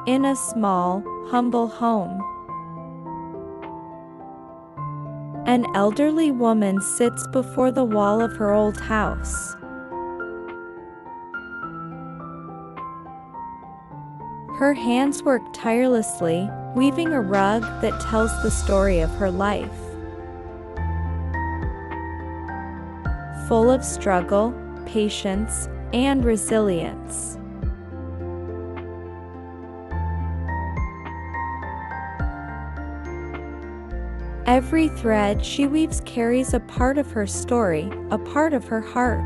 In a small, humble home, an elderly woman sits before the wall of her old house. Her hands work tirelessly, weaving a rug that tells the story of her life. Full of struggle, patience, and resilience. Every thread she weaves carries a part of her story, a part of her heart.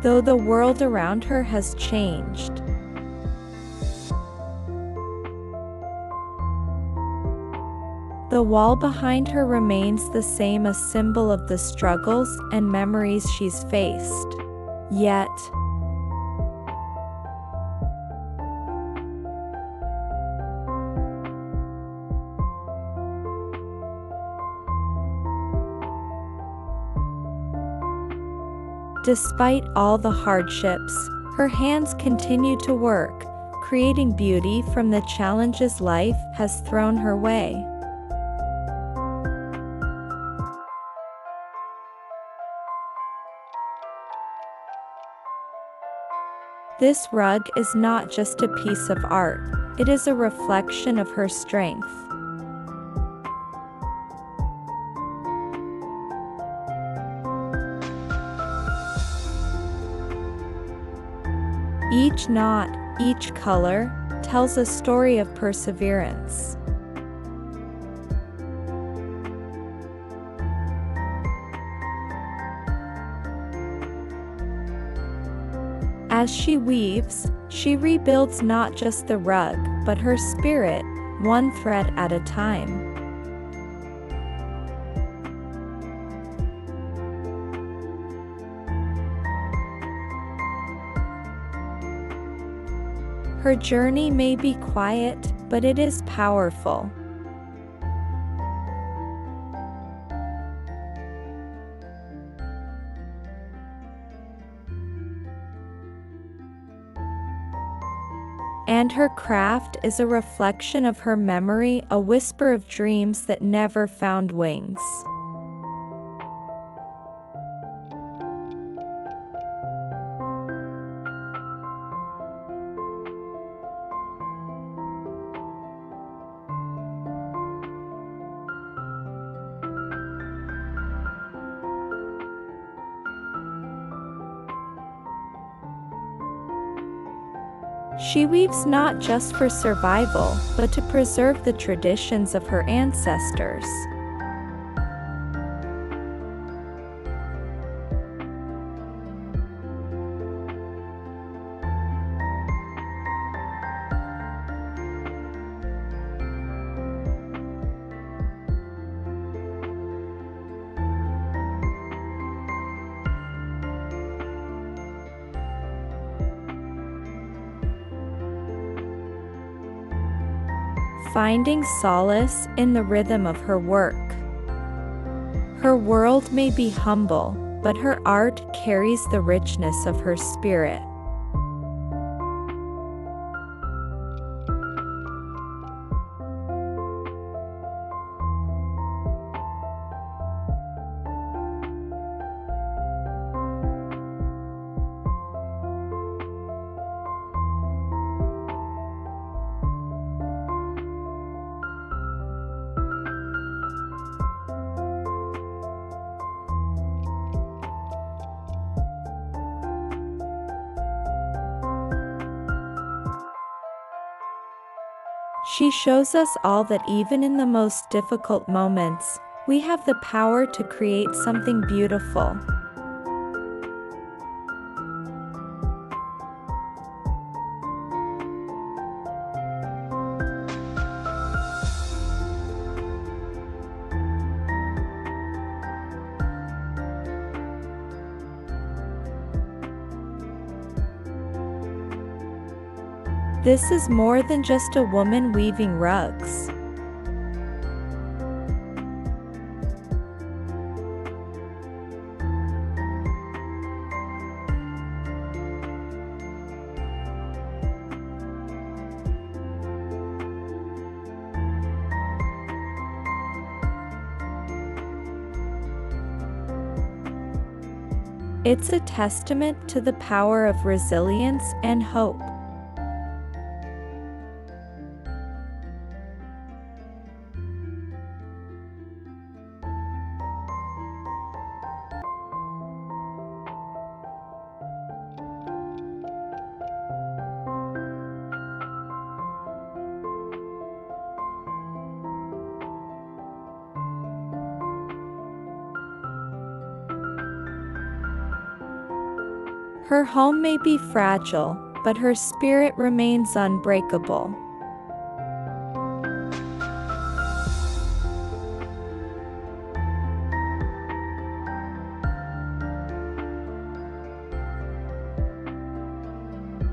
Though the world around her has changed, the wall behind her remains the same, a symbol of the struggles and memories she's faced. Yet, despite all the hardships, her hands continue to work, creating beauty from the challenges life has thrown her way. This rug is not just a piece of art, it is a reflection of her strength. Each knot, each color, tells a story of perseverance. As she weaves, she rebuilds not just the rug, but her spirit, one thread at a time. Her journey may be quiet, but it is powerful. And her craft is a reflection of her memory, a whisper of dreams that never found wings. She weaves not just for survival, but to preserve the traditions of her ancestors. Finding solace in the rhythm of her work. Her world may be humble, but her art carries the richness of her spirit. She shows us all that even in the most difficult moments, we have the power to create something beautiful. This is more than just a woman weaving rugs. It's a testament to the power of resilience and hope. Her home may be fragile, but her spirit remains unbreakable.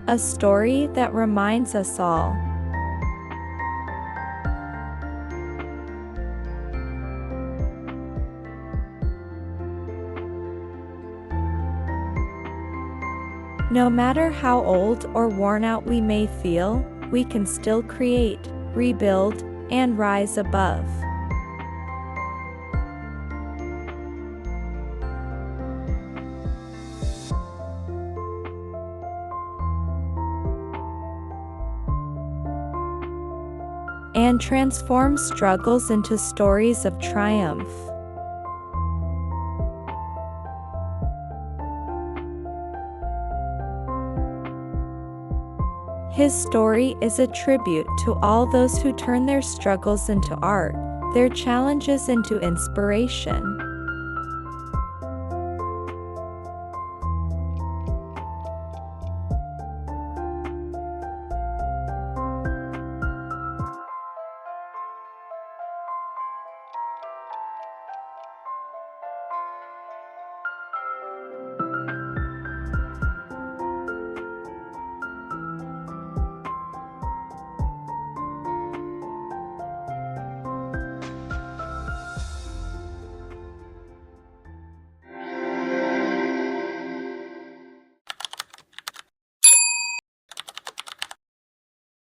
A story that reminds us all. No matter how old or worn out we may feel, we can still create, rebuild, and rise above. And transform struggles into stories of triumph. His story is a tribute to all those who turn their struggles into art, their challenges into inspiration,